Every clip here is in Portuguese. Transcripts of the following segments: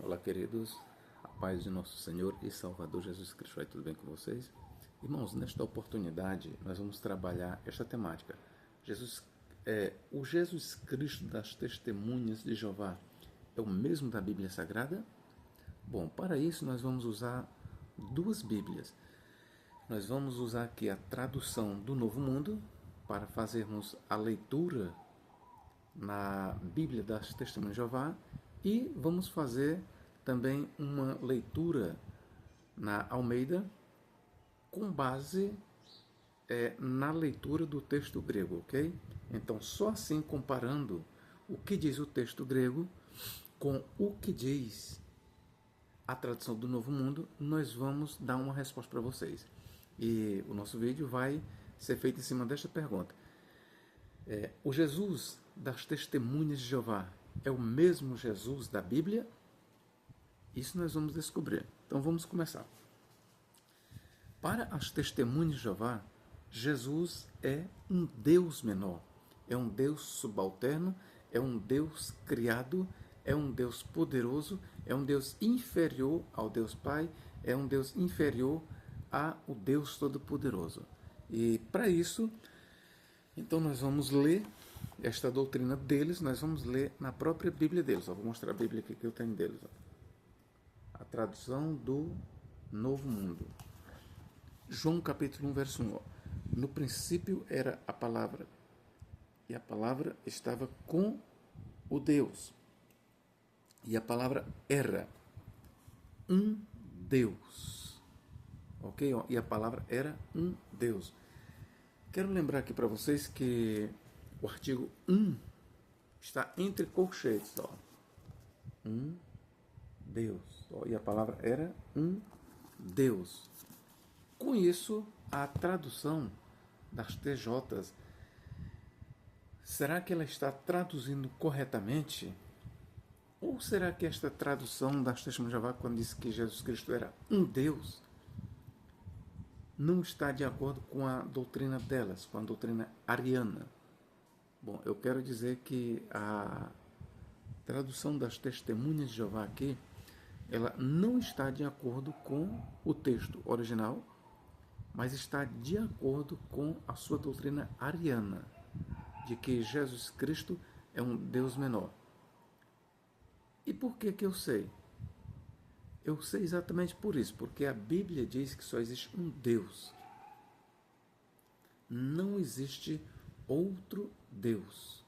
Olá, queridos, a paz de nosso Senhor e Salvador Jesus Cristo. Vai tudo bem com vocês? Irmãos, nesta oportunidade nós vamos trabalhar esta temática. O Jesus Cristo das Testemunhas de Jeová é o mesmo da Bíblia Sagrada? Bom, para isso nós vamos usar duas Bíblias. Nós vamos usar aqui a tradução do Novo Mundo para fazermos a leitura na Bíblia das Testemunhas de Jeová e vamos fazer também uma leitura na Almeida com base na leitura do texto grego, ok? Então, só assim comparando o que diz o texto grego com o que diz a tradução do Novo Mundo, nós vamos dar uma resposta para vocês. E o nosso vídeo vai ser feito em cima desta pergunta. O Jesus das Testemunhas de Jeová é o mesmo Jesus da Bíblia? Isso nós vamos descobrir. Então vamos começar. Para as Testemunhas de Jeová, Jesus é um Deus menor, é um Deus subalterno, é um Deus criado, é um Deus poderoso, é um Deus inferior ao Deus Pai, é um Deus inferior ao Deus Todo-Poderoso. E para isso, então nós vamos ler esta doutrina deles, nós vamos ler na própria Bíblia deles. Vou mostrar a Bíblia aqui que eu tenho deles. A tradução do Novo Mundo. João capítulo 1, verso 1. No princípio era a palavra, e a palavra estava com o Deus. E a palavra era um Deus. Ok? E a palavra era um Deus. Quero lembrar aqui para vocês que o artigo 1 está entre colchetes. Um Deus. E a palavra era um Deus. Com isso, a tradução das TJs, será que ela está traduzindo corretamente? Ou será que esta tradução das Testemunhas de Jeová, quando diz que Jesus Cristo era um Deus, não está de acordo com a doutrina delas, com a doutrina ariana? Bom, eu quero dizer que a tradução das Testemunhas de Jeová aqui, ela não está de acordo com o texto original, mas está de acordo com a sua doutrina ariana, de que Jesus Cristo é um Deus menor. E por que eu sei? Eu sei exatamente por isso, porque a Bíblia diz que só existe um Deus. Não existe outro Deus.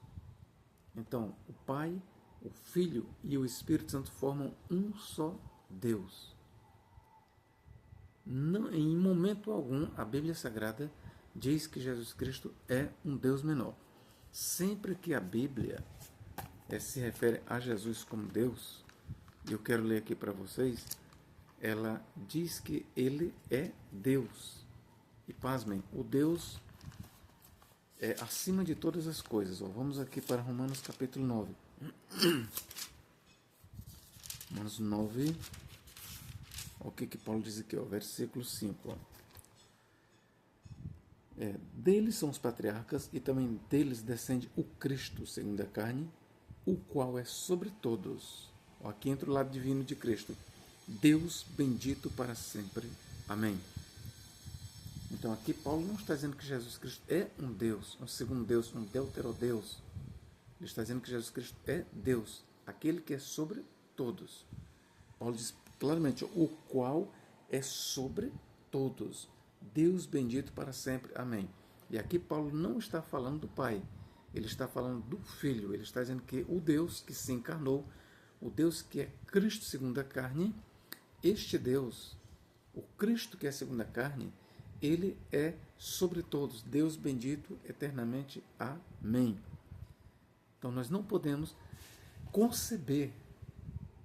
Então, o Pai, o Filho e o Espírito Santo formam um só Deus. Não, em momento algum, a Bíblia Sagrada diz que Jesus Cristo é um Deus menor. Sempre que a Bíblia se refere a Jesus como Deus, e eu quero ler aqui para vocês, ela diz que ele é Deus. E pasmem, o Deus é acima de todas as coisas. Vamos aqui para Romanos capítulo 9. Romanos 9. O que Paulo diz aqui, versículo 5. Deles são os patriarcas e também deles descende o Cristo segundo a carne, o qual é sobre todos. Aqui entra o lado divino de Cristo. Deus bendito para sempre. Amém. Então aqui Paulo não está dizendo que Jesus Cristo é um Deus, um segundo Deus, um deuterodeus. Ele está dizendo que Jesus Cristo é Deus, aquele que é sobre todos. Paulo diz claramente, o qual é sobre todos. Deus bendito para sempre. Amém. E aqui Paulo não está falando do Pai, ele está falando do Filho. Ele está dizendo que o Deus que se encarnou, o Deus que é Cristo segundo a carne, este Deus, o Cristo que é segundo a carne, ele é sobre todos. Deus bendito eternamente. Amém. Então nós não podemos conceber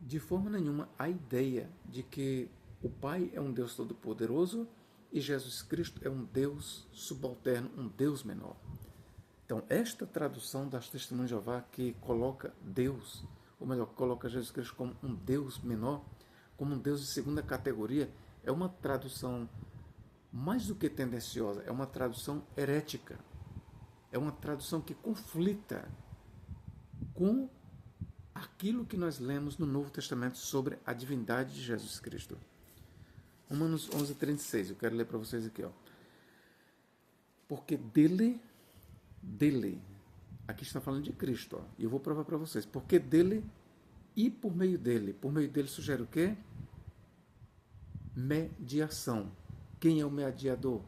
de forma nenhuma a ideia de que o Pai é um Deus todo-poderoso e Jesus Cristo é um Deus subalterno, um Deus menor. Então, esta tradução das Testemunhas de Jeová que coloca Deus, ou melhor, coloca Jesus Cristo como um Deus menor, como um Deus de segunda categoria, é uma tradução mais do que tendenciosa, é uma tradução herética. É uma tradução que conflita com a aquilo que nós lemos no Novo Testamento sobre a divindade de Jesus Cristo. Romanos 11:36, eu quero ler para vocês aqui, ó. Porque dele, aqui está falando de Cristo, ó, e eu vou provar para vocês, porque dele e por meio dele sugere o quê? Mediação. Quem é o mediador?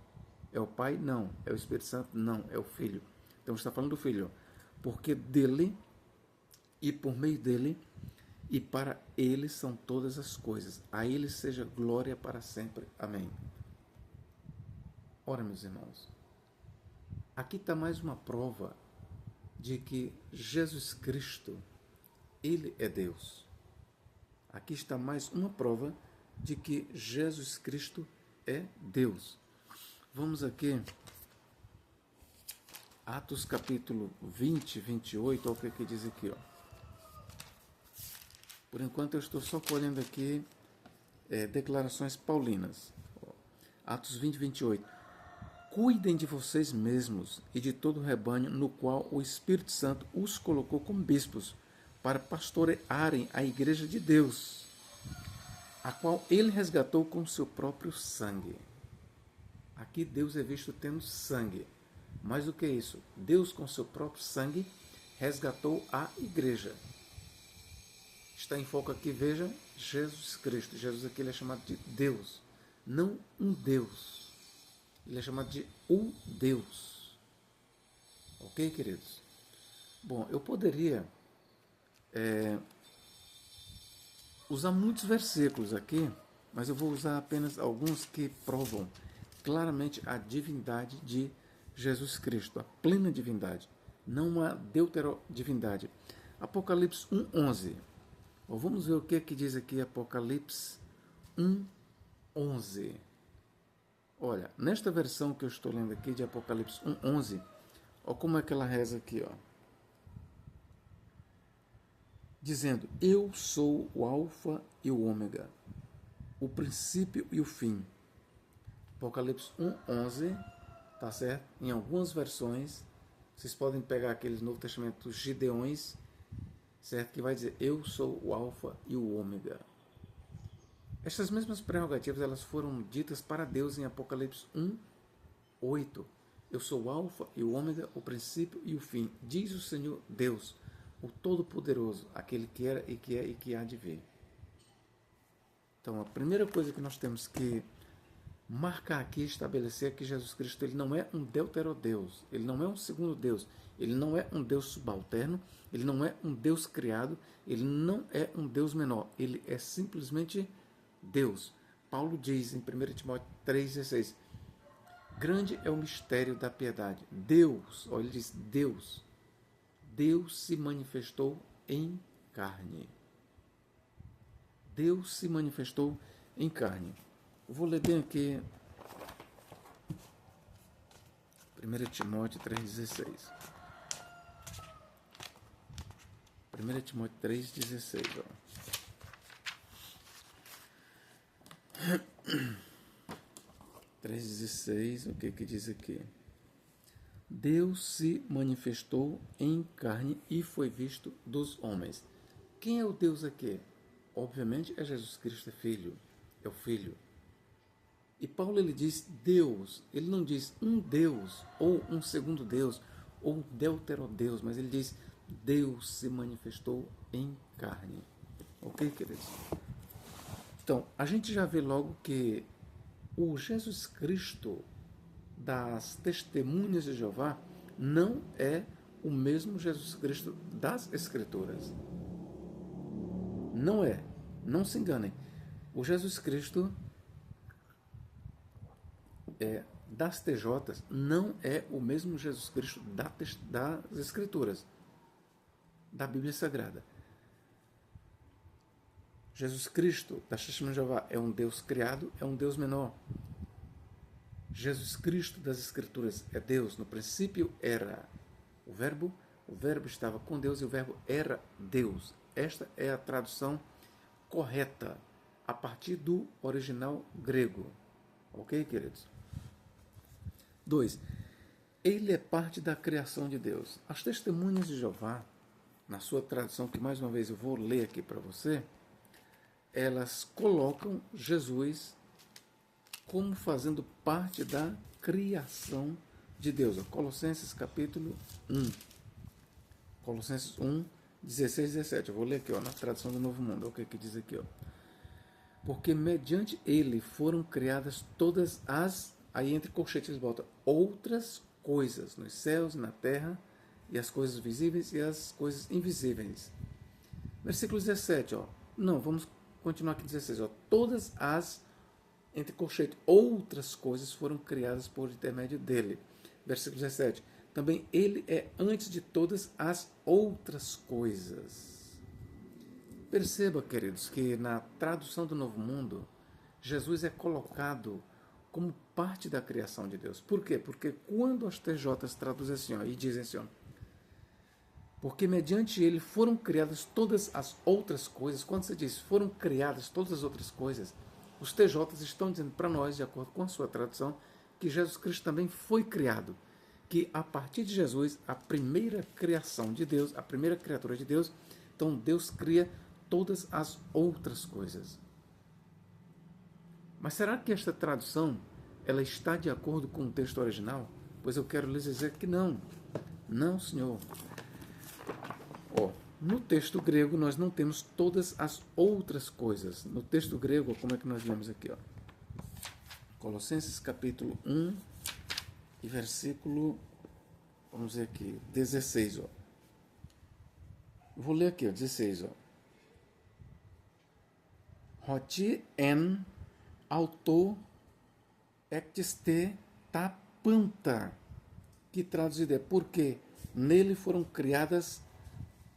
É o Pai? Não. É o Espírito Santo? Não. É o Filho. Então está falando do Filho, ó. Porque dele e por meio dele e para ele são todas as coisas. A ele seja glória para sempre. Amém. Ora, meus irmãos, aqui está mais uma prova de que Jesus Cristo, ele é Deus. Aqui está mais uma prova de que Jesus Cristo é Deus. Vamos aqui, Atos capítulo 20, 28, olha o que diz aqui, ó. Por enquanto eu estou só colhendo aqui declarações paulinas. Atos 20, 28. Cuidem de vocês mesmos e de todo o rebanho no qual o Espírito Santo os colocou como bispos, para pastorearem a igreja de Deus, a qual ele resgatou com seu próprio sangue. Aqui Deus é visto tendo sangue. Mais do que isso, Deus com seu próprio sangue resgatou a igreja. Está em foco aqui, veja, Jesus Cristo. Jesus aqui ele é chamado de Deus, não um Deus. Ele é chamado de o Deus. Ok, queridos? Bom, eu poderia usar muitos versículos aqui, mas eu vou usar apenas alguns que provam claramente a divindade de Jesus Cristo, a plena divindade, não a deuterodivindade. Apocalipse 1:11. Vamos ver o que diz aqui Apocalipse 1:11. Olha, nesta versão que eu estou lendo aqui de Apocalipse 1:11, olha como é que ela reza aqui, ó. Dizendo, eu sou o alfa e o ômega, o princípio e o fim. Apocalipse 1:11, tá certo? Em algumas versões, vocês podem pegar aqueles Novo Testamento dos Gideões, certo? Que vai dizer, eu sou o alfa e o ômega. Estas mesmas prerrogativas elas foram ditas para Deus em Apocalipse 1:8. Eu sou o alfa e o ômega, o princípio e o fim, diz o Senhor Deus, o Todo-Poderoso, aquele que era e que é e que há de vir. Então, a primeira coisa que nós temos que marcar aqui, estabelecer é que Jesus Cristo ele não é um deuterodeus, ele não é um segundo Deus, ele não é um Deus subalterno, ele não é um Deus criado, ele não é um Deus menor, ele é simplesmente Deus. Paulo diz em 1 Timóteo 3,16, grande é o mistério da piedade. Deus, olha, ele diz Deus se manifestou em carne. Deus se manifestou em carne. Eu vou ler bem aqui 1 Timóteo 3,16. 1 Timóteo 3,16, ó. 3,16, o que diz aqui? Deus se manifestou em carne e foi visto dos homens. Quem é o Deus aqui? Obviamente é Jesus Cristo, é o Filho. E Paulo ele diz Deus, ele não diz um Deus, ou um segundo Deus, ou um deuterodeus, mas ele diz Deus se manifestou em carne. Ok, queridos? Então, a gente já vê logo que o Jesus Cristo das Testemunhas de Jeová não é o mesmo Jesus Cristo das Escrituras. Não é. Não se enganem. O Jesus Cristo das TJs não é o mesmo Jesus Cristo das Escrituras, da Bíblia Sagrada. Jesus Cristo das Testemunhas de Jeová é um Deus criado, é um Deus menor. Jesus Cristo das Escrituras é Deus. No princípio era o Verbo estava com Deus e o Verbo era Deus. Esta é a tradução correta a partir do original grego. Ok, queridos? 2. Ele é parte da criação de Deus. As Testemunhas de Jeová, na sua tradução, que mais uma vez eu vou ler aqui para você, elas colocam Jesus como fazendo parte da criação de Deus. Colossenses capítulo 1. Colossenses 1, 16 e 17. Eu vou ler aqui, na tradução do Novo Mundo. Olha o que diz aqui. Porque mediante ele foram criadas todas as, aí entre colchetes bota, outras coisas, nos céus, na terra, e as coisas visíveis e as coisas invisíveis. Versículo 17, Não, vamos continuar aqui 16, Todas as, entre colchete, outras coisas foram criadas por intermédio dele. Versículo 17. Também ele é antes de todas as outras coisas. Perceba, queridos, que na tradução do Novo Mundo, Jesus é colocado como parte da criação de Deus. Por quê? Porque quando as TJs traduzem assim, e dizem assim, porque mediante ele foram criadas todas as outras coisas, quando você diz foram criadas todas as outras coisas, os TJs estão dizendo para nós, de acordo com a sua tradução, que Jesus Cristo também foi criado. Que a partir de Jesus, a primeira criação de Deus, a primeira criatura de Deus, então Deus cria todas as outras coisas. Mas será que esta tradução ela está de acordo com o texto original? Pois eu quero lhes dizer que não. Não, senhor. No texto grego nós não temos todas as outras coisas. No texto grego, como é que nós lemos aqui? Colossenses capítulo 1 e versículo, vamos ver aqui, 16. Vou ler aqui, 16. Roti en auto ectiste ta panta, que traduzido é porque nele foram criadas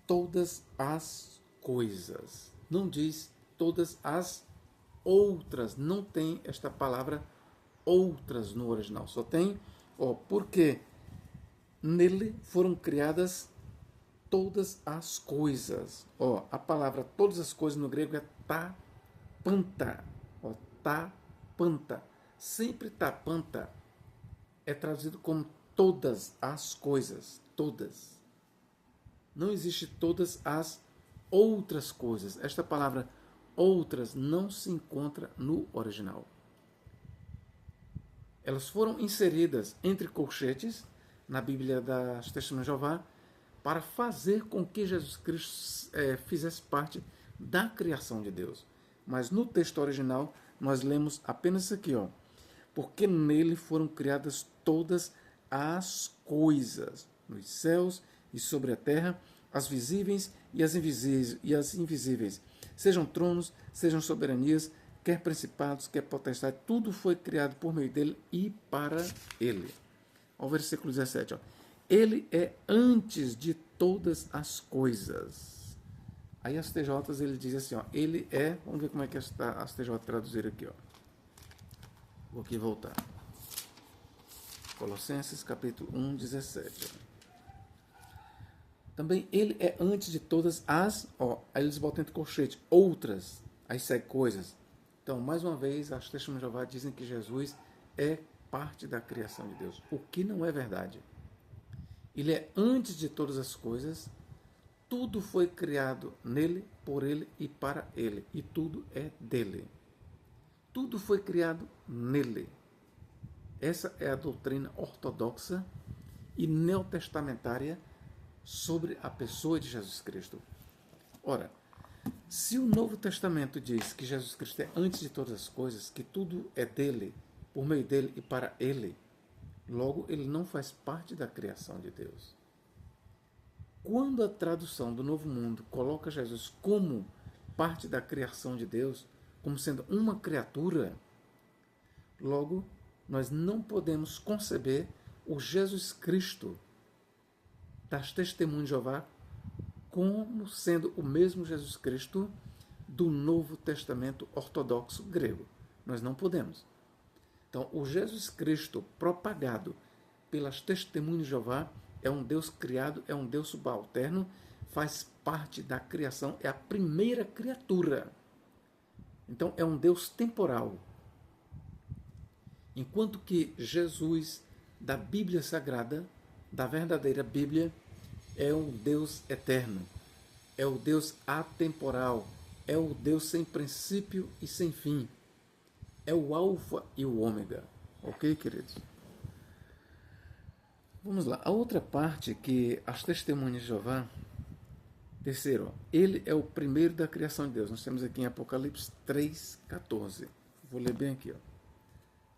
todas as coisas. Não diz todas as outras. Não tem esta palavra outras no original. Só tem, porque nele foram criadas todas as coisas. A palavra todas as coisas no grego é tapanta. Tapanta. Sempre tapanta é traduzido como todas as coisas. Todas. Não existe todas as outras coisas. Esta palavra outras não se encontra no original. Elas foram inseridas entre colchetes na Bíblia das Testemunhas de Jeová para fazer com que Jesus Cristo fizesse parte da criação de Deus. Mas no texto original nós lemos apenas isso aqui, porque nele foram criadas todas as coisas, nos céus e sobre a terra, as visíveis e as invisíveis, sejam tronos, sejam soberanias, quer principados, quer potestade, tudo foi criado por meio dele e para ele. Ao versículo 17, ele é antes de todas as coisas. Aí as TJs ele diz assim, ele é, vamos ver como é que as TJ traduziram aqui, Vou aqui voltar. Colossenses capítulo 1, 17. Também ele é antes de todas as, aí eles botam entre colchete, outras, aí segue coisas. Então, mais uma vez, as Testemunhas de Jeová dizem que Jesus é parte da criação de Deus, o que não é verdade. Ele é antes de todas as coisas, tudo foi criado nele, por ele e para ele, e tudo é dele. Tudo foi criado nele. Essa é a doutrina ortodoxa e neotestamentária sobre a pessoa de Jesus Cristo. Ora, se o Novo Testamento diz que Jesus Cristo é antes de todas as coisas, que tudo é dele, por meio dele e para ele, logo ele não faz parte da criação de Deus. Quando a tradução do Novo Mundo coloca Jesus como parte da criação de Deus, como sendo uma criatura, logo nós não podemos conceber o Jesus Cristo das Testemunhas de Jeová como sendo o mesmo Jesus Cristo do Novo Testamento ortodoxo grego. Nós não podemos. Então, o Jesus Cristo propagado pelas Testemunhas de Jeová é um Deus criado, é um Deus subalterno, faz parte da criação, é a primeira criatura. Então, é um Deus temporal. Enquanto que Jesus, da Bíblia Sagrada, da verdadeira Bíblia, é um Deus eterno. é o Deus atemporal, é o Deus sem princípio e sem fim. É o alfa e o ômega. Ok, queridos? Vamos lá. A outra parte que as testemunhas de Jeová, terceiro, ele é o primeiro da criação de Deus. Nós temos aqui em Apocalipse 3,14. Vou ler bem aqui.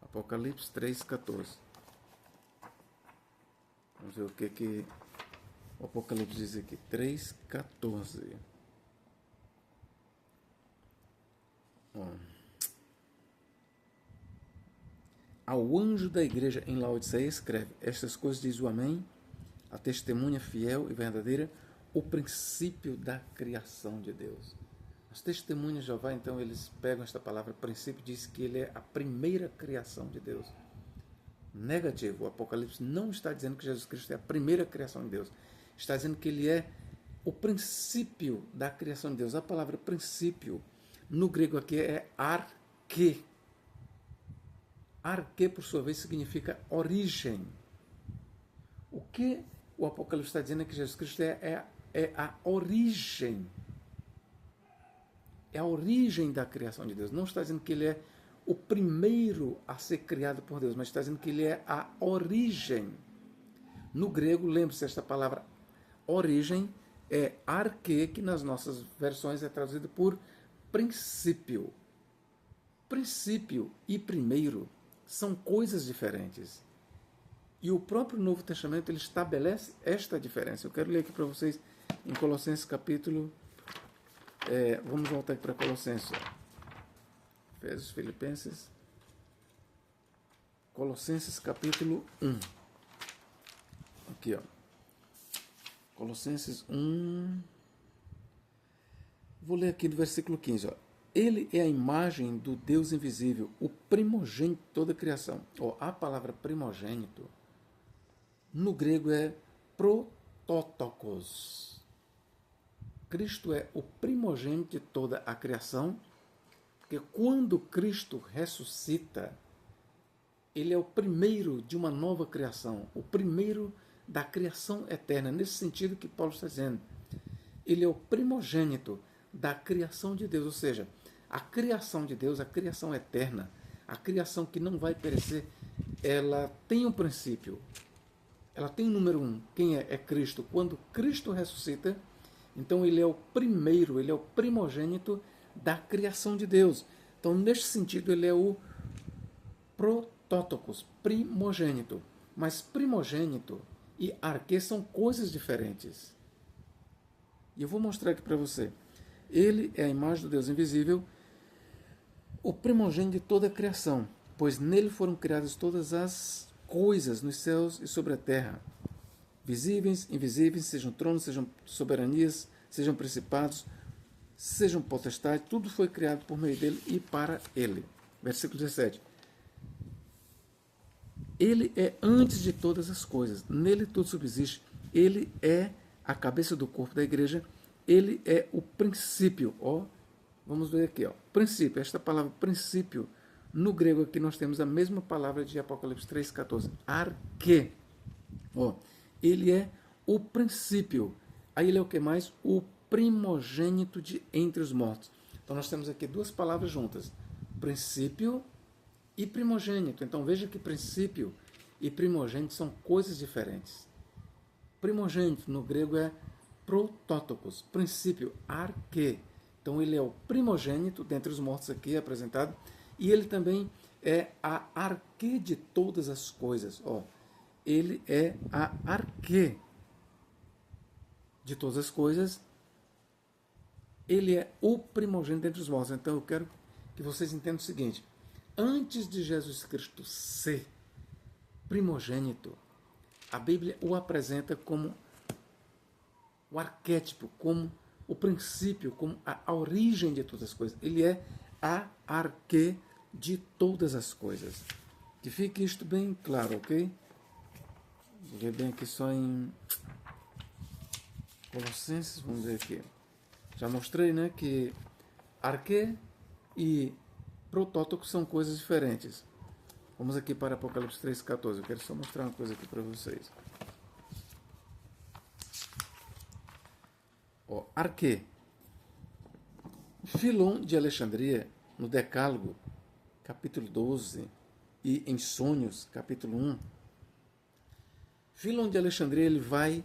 Apocalipse 3,14. Vamos ver o que o Apocalipse diz aqui. 3,14. Ao anjo da igreja em Laodiceia escreve: estas coisas diz o Amém, a testemunha fiel e verdadeira, o princípio da criação de Deus. As testemunhas de Jeová, então, eles pegam esta palavra princípio e diz que ele é a primeira criação de Deus. Negativo, o Apocalipse não está dizendo que Jesus Cristo é a primeira criação de Deus. Está dizendo que ele é o princípio da criação de Deus. A palavra princípio, no grego aqui, é arque. Arque, por sua vez, significa origem. O que o Apocalipse está dizendo é que Jesus Cristo é a origem. É a origem da criação de Deus. Não está dizendo que ele é o primeiro a ser criado por Deus, mas está dizendo que ele é a origem. No grego, lembre-se, esta palavra origem é arque, que nas nossas versões é traduzido por princípio. Princípio e primeiro são coisas diferentes. E o próprio Novo Testamento ele estabelece esta diferença. Eu quero ler aqui para vocês em Colossenses capítulo... vamos voltar aqui para Colossenses. Efésios, Filipenses. Colossenses capítulo 1. Aqui, ó. Colossenses 1. Vou ler aqui do versículo 15, ó. Ele é a imagem do Deus invisível, o primogênito de toda a criação. A palavra primogênito, no grego é protótokos. Cristo é o primogênito de toda a criação, porque quando Cristo ressuscita, ele é o primeiro de uma nova criação, o primeiro da criação eterna, nesse sentido que Paulo está dizendo. Ele é o primogênito da criação de Deus, ou seja, a criação de Deus, a criação eterna, a criação que não vai perecer, ela tem um princípio, ela tem um número 1. Quem é? É Cristo. Quando Cristo ressuscita, então ele é o primeiro, ele é o primogênito da criação de Deus. Então, neste sentido, ele é o protótokos, primogênito. Mas primogênito e arque são coisas diferentes. E eu vou mostrar aqui para você. Ele é a imagem do Deus invisível, o primogênito de toda a criação, pois nele foram criadas todas as coisas nos céus e sobre a terra, visíveis, invisíveis, sejam tronos, sejam soberanias, sejam principados, sejam potestades, tudo foi criado por meio dele e para ele. Versículo 17. Ele é antes de todas as coisas, nele tudo subsiste, ele é a cabeça do corpo da igreja, ele é o princípio. Vamos ver aqui, princípio. Esta palavra princípio, no grego aqui nós temos a mesma palavra de Apocalipse 3,14. Arque. Ele é o princípio. Aí ele é o que mais? O primogênito de entre os mortos. Então nós temos aqui duas palavras juntas. Princípio e primogênito. Então veja que princípio e primogênito são coisas diferentes. Primogênito no grego é protótokos, princípio, arque. Então ele é o primogênito dentre os mortos aqui apresentado, e ele também é a arque de todas as coisas. Ele é a arque de todas as coisas. Ele é o primogênito dentre os mortos. Então eu quero que vocês entendam o seguinte: antes de Jesus Cristo ser primogênito, a Bíblia o apresenta como o arquétipo, como o princípio, como a origem de todas as coisas. Ele é a arque de todas as coisas. Que fique isto bem claro, ok? Vou ver bem aqui só em Colossenses, vamos ver aqui. Já mostrei, né, que arque e protótipo são coisas diferentes. Vamos aqui para Apocalipse 3,14. Eu quero só mostrar uma coisa aqui para vocês. arquê. Filon de Alexandria, no Decálogo, capítulo 12, e em Sonhos, capítulo 1, Filon de Alexandria ele vai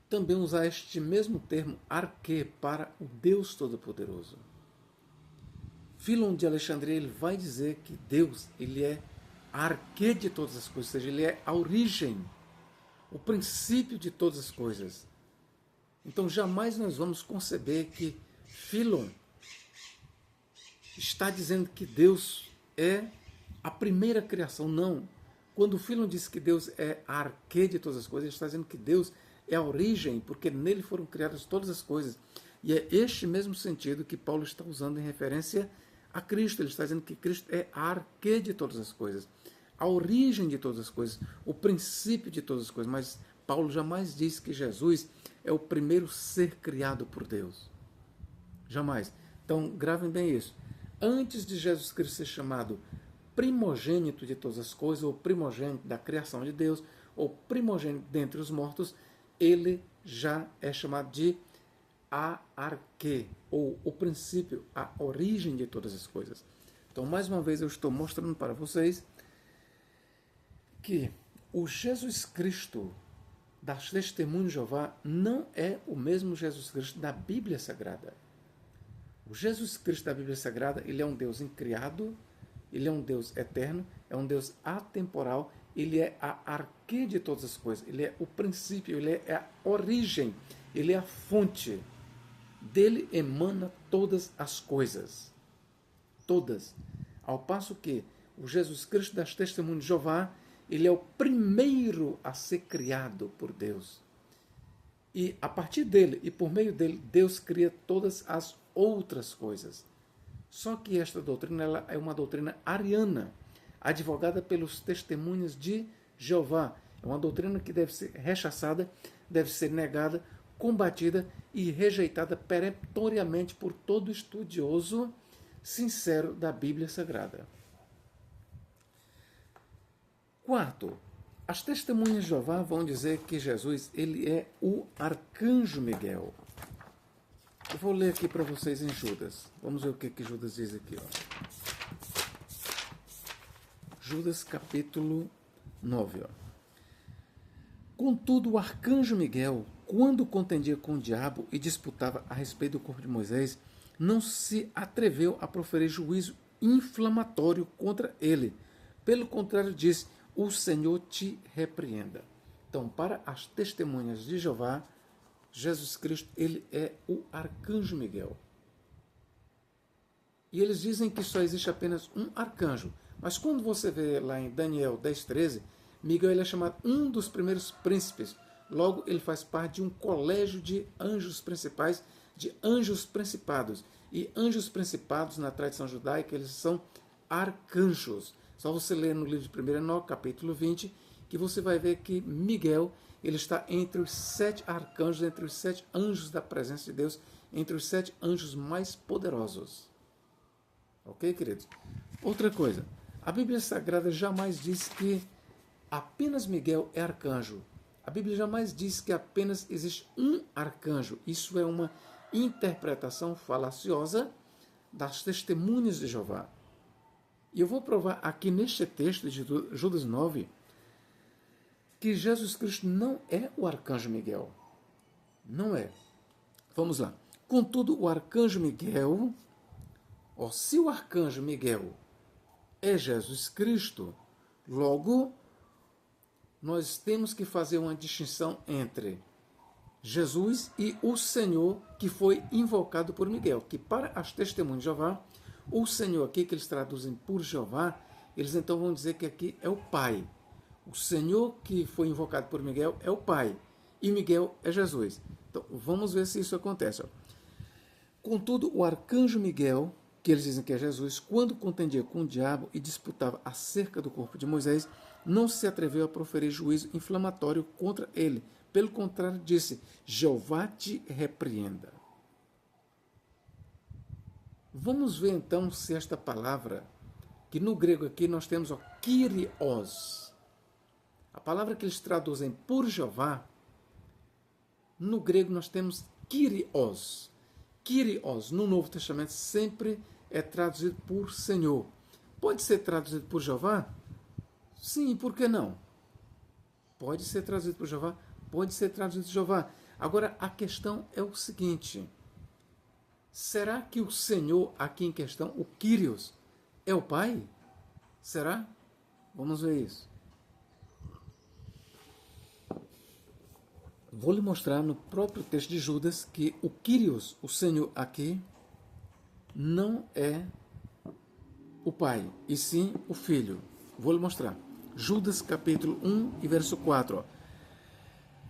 também usar este mesmo termo, arquê, para o Deus Todo-Poderoso. Filon de Alexandria ele vai dizer que Deus ele é a arquê de todas as coisas, ou seja, ele é a origem, o princípio de todas as coisas. Então jamais nós vamos conceber que Filon está dizendo que Deus é a primeira criação. Não. Quando Filon diz que Deus é a arquê de todas as coisas, ele está dizendo que Deus é a origem, porque nele foram criadas todas as coisas. E é este mesmo sentido que Paulo está usando em referência a Cristo. Ele está dizendo que Cristo é a arquê de todas as coisas, a origem de todas as coisas, o princípio de todas as coisas. Mas Paulo jamais diz que Jesus é o primeiro ser criado por Deus. Jamais. Então, gravem bem isso. Antes de Jesus Cristo ser chamado primogênito de todas as coisas, ou primogênito da criação de Deus, ou primogênito dentre os mortos, ele já é chamado de a arquê, ou o princípio, a origem de todas as coisas. Então, mais uma vez, eu estou mostrando para vocês que o Jesus Cristo das Testemunhas de Jeová não é o mesmo Jesus Cristo da Bíblia Sagrada. O Jesus Cristo da Bíblia Sagrada, ele é um Deus incriado, ele é um Deus eterno, é um Deus atemporal, ele é a arquê de todas as coisas, ele é o princípio, ele é a origem, ele é a fonte. Dele emana todas as coisas. Todas. Ao passo que o Jesus Cristo das Testemunhas de Jeová, ele é o primeiro a ser criado por Deus. E a partir dele e por meio dele, Deus cria todas as outras coisas. Só que esta doutrina ela é uma doutrina ariana, advogada pelos Testemunhas de Jeová. É uma doutrina que deve ser rechaçada, deve ser negada, combatida e rejeitada peremptoriamente por todo estudioso sincero da Bíblia Sagrada. Quarto, as Testemunhas de Jeová vão dizer que Jesus ele é o arcanjo Miguel. Eu vou ler aqui para vocês em Judas. Vamos ver o que Judas diz aqui. Judas capítulo 9. Contudo, o arcanjo Miguel, quando contendia com o diabo e disputava a respeito do corpo de Moisés, não se atreveu a proferir juízo inflamatório contra ele. Pelo contrário, disse: o Senhor te repreenda. Então, para as Testemunhas de Jeová, Jesus Cristo, ele é o arcanjo Miguel. E eles dizem que só existe apenas um arcanjo. Mas quando você vê lá em Daniel 10:13, Miguel ele é chamado um dos primeiros príncipes. Logo, ele faz parte de um colégio de anjos principais, de anjos principados. E anjos principados, na tradição judaica, eles são arcanjos. Só você ler no livro de 1 Enoque, capítulo 20, que você vai ver que Miguel ele está entre os 7 arcanjos, entre os 7 anjos da presença de Deus, entre os 7 anjos mais poderosos. Ok, queridos? Outra coisa, a Bíblia Sagrada jamais diz que apenas Miguel é arcanjo. A Bíblia jamais diz que apenas existe um arcanjo. Isso é uma interpretação falaciosa das Testemunhas de Jeová. E eu vou provar aqui neste texto de Judas 9 que Jesus Cristo não é o arcanjo Miguel. Não é. Vamos lá. Contudo, o arcanjo Miguel, se o arcanjo Miguel é Jesus Cristo, logo nós temos que fazer uma distinção entre Jesus e o Senhor que foi invocado por Miguel, que para as Testemunhas de Jeová, o Senhor aqui, que eles traduzem por Jeová, eles então vão dizer que aqui é o Pai. O Senhor que foi invocado por Miguel é o Pai. E Miguel é Jesus. Então, vamos ver se isso acontece. Contudo, o arcanjo Miguel, que eles dizem que é Jesus, quando contendia com o diabo e disputava acerca do corpo de Moisés, não se atreveu a proferir juízo inflamatório contra ele. Pelo contrário, disse: Jeová te repreenda. Vamos ver então se esta palavra, que no grego aqui nós temos Kyrios, a palavra que eles traduzem por Jeová, no grego nós temos Kyrios. Kyrios, no Novo Testamento, sempre é traduzido por Senhor. Pode ser traduzido por Jeová? Sim, por que não? Pode ser traduzido por Jeová? Pode ser traduzido por Jeová. Agora, a questão é o seguinte: será que o Senhor aqui em questão, o Kyrios, é o Pai? Será? Vamos ver isso. Vou lhe mostrar no próprio texto de Judas que o Kyrios, o Senhor aqui, não é o Pai, e sim o Filho. Vou lhe mostrar. Judas capítulo 1 e verso 4. Ó.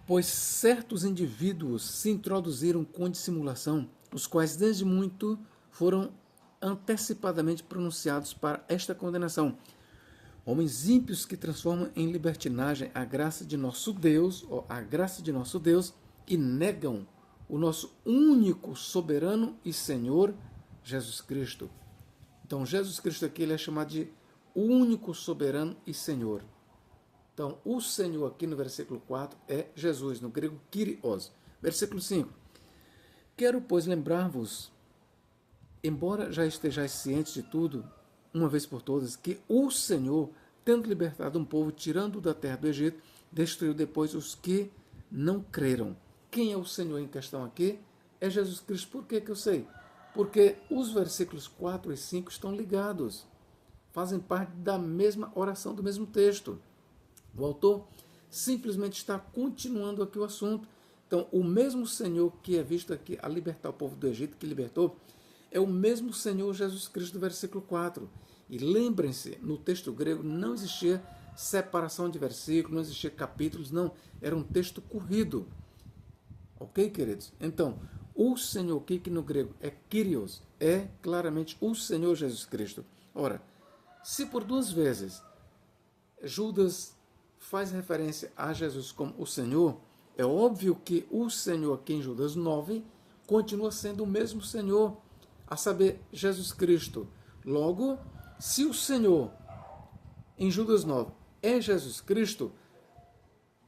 Pois certos indivíduos se introduziram com dissimulação, os quais desde muito foram antecipadamente pronunciados para esta condenação. Homens ímpios que transformam em libertinagem a graça de nosso Deus, e negam o nosso único soberano e Senhor, Jesus Cristo. Então, Jesus Cristo aqui ele é chamado de único soberano e Senhor. Então, o Senhor aqui no versículo 4 é Jesus, no grego Kyrios. Versículo 5. Quero, pois, lembrar-vos, embora já estejais cientes de tudo, uma vez por todas, que o Senhor, tendo libertado um povo, tirando-o da terra do Egito, destruiu depois os que não creram. Quem é o Senhor em questão aqui? É Jesus Cristo. Por que eu sei? Porque os versículos 4 e 5 estão ligados. Fazem parte da mesma oração, do mesmo texto. O autor simplesmente está continuando aqui o assunto. Então, o mesmo Senhor que é visto aqui a libertar o povo do Egito, que libertou, é o mesmo Senhor Jesus Cristo do versículo 4. E lembrem-se, no texto grego não existia separação de versículos, não existia capítulos, não. Era um texto corrido. Ok, queridos? Então, o Senhor aqui, que no grego é Kyrios, é claramente o Senhor Jesus Cristo. Ora, se por duas vezes Judas faz referência a Jesus como o Senhor, é óbvio que o Senhor aqui em Judas 9 continua sendo o mesmo Senhor, a saber, Jesus Cristo. Logo, se o Senhor em Judas 9 é Jesus Cristo,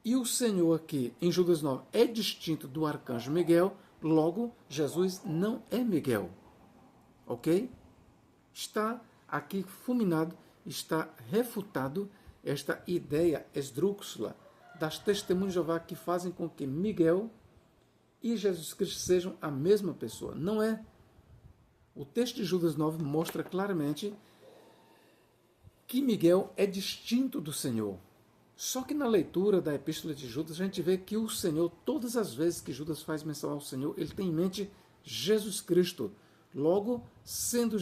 e o Senhor aqui em Judas 9 é distinto do arcanjo Miguel, logo, Jesus não é Miguel. Ok? Está aqui fulminado, está refutado esta ideia esdrúxula das testemunhas de Jeová que fazem com que Miguel e Jesus Cristo sejam a mesma pessoa. Não é. O texto de Judas 9 mostra claramente que Miguel é distinto do Senhor. Só que na leitura da Epístola de Judas, a gente vê que o Senhor, todas as vezes que Judas faz menção ao Senhor, ele tem em mente Jesus Cristo. Logo sendo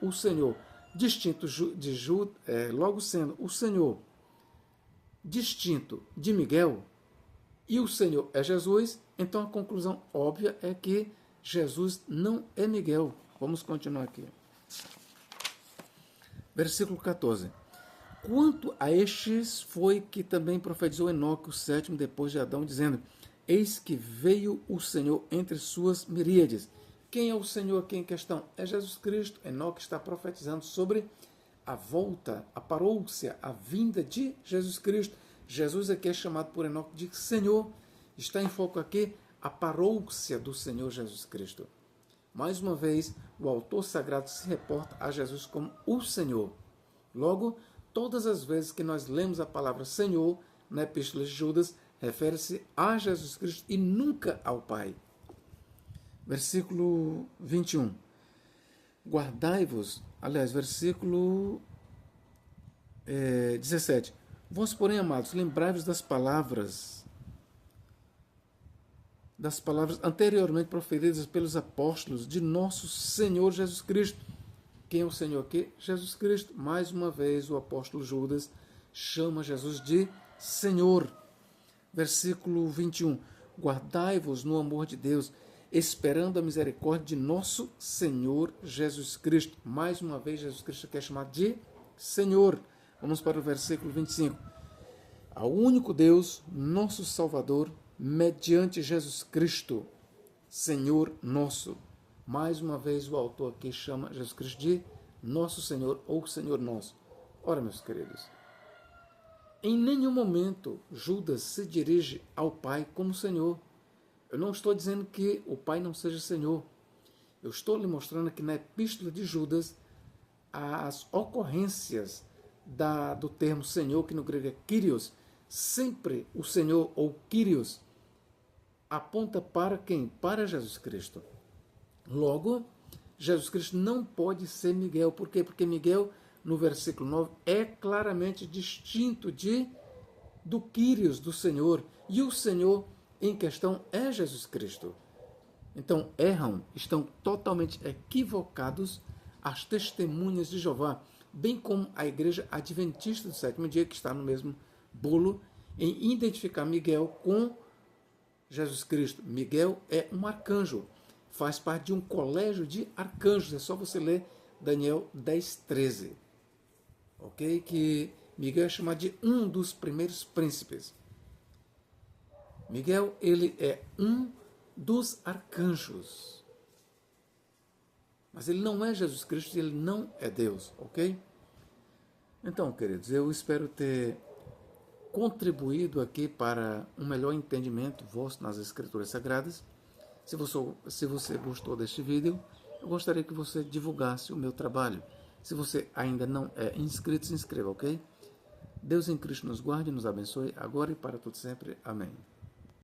o Senhor distinto logo sendo o Senhor distinto de Miguel e o Senhor é Jesus, então a conclusão óbvia é que Jesus não é Miguel. Vamos continuar aqui. Versículo 14. Quanto a estes foi que também profetizou Enoque, o sétimo depois de Adão, dizendo: Eis que veio o Senhor entre suas miríades. Quem é o Senhor aqui em questão? É Jesus Cristo. Enoque está profetizando sobre a volta, a parousia, a vinda de Jesus Cristo. Jesus aqui é chamado por Enoque de Senhor. Está em foco aqui a parousia do Senhor Jesus Cristo. Mais uma vez, o autor sagrado se reporta a Jesus como o Senhor. Logo, todas as vezes que nós lemos a palavra Senhor na Epístola de Judas, refere-se a Jesus Cristo e nunca ao Pai. Versículo 21. Guardai-vos, aliás, versículo 17. Vós, porém, amados, lembrai-vos das palavras anteriormente proferidas pelos apóstolos de nosso Senhor Jesus Cristo. Quem é o Senhor aqui? Jesus Cristo. Mais uma vez, o apóstolo Judas chama Jesus de Senhor. Versículo 21. Guardai-vos no amor de Deus, esperando a misericórdia de nosso Senhor Jesus Cristo. Mais uma vez, Jesus Cristo aqui é chamado de Senhor. Vamos para o versículo 25. Ao único Deus, nosso Salvador, mediante Jesus Cristo, Senhor nosso. Mais uma vez o autor aqui chama Jesus Cristo de nosso Senhor ou Senhor nosso. Ora, meus queridos, em nenhum momento Judas se dirige ao Pai como Senhor. Eu não estou dizendo que o Pai não seja Senhor. Eu estou lhe mostrando que na epístola de Judas, as ocorrências do termo Senhor, que no grego é Kyrios, sempre o Senhor ou Kyrios aponta para quem? Para Jesus Cristo. Logo, Jesus Cristo não pode ser Miguel. Por quê? Porque Miguel, no versículo 9, é claramente distinto do Kyrios, do Senhor. E o Senhor em questão é Jesus Cristo. Então, erram, estão totalmente equivocados as testemunhas de Jeová, bem como a igreja adventista do sétimo dia, que está no mesmo bolo, em identificar Miguel com Jesus Cristo. Miguel é um arcanjo, faz parte de um colégio de arcanjos. É só você ler Daniel 10:13. Ok? Que Miguel é chamado de um dos primeiros príncipes. Miguel, ele é um dos arcanjos. Mas ele não é Jesus Cristo, ele não é Deus, ok? Então, queridos, eu espero ter contribuído aqui para um melhor entendimento vosso nas Escrituras Sagradas. Se você gostou deste vídeo, eu gostaria que você divulgasse o meu trabalho. Se você ainda não é inscrito, se inscreva, ok? Deus em Cristo nos guarde e nos abençoe, agora e para todo sempre. Amém.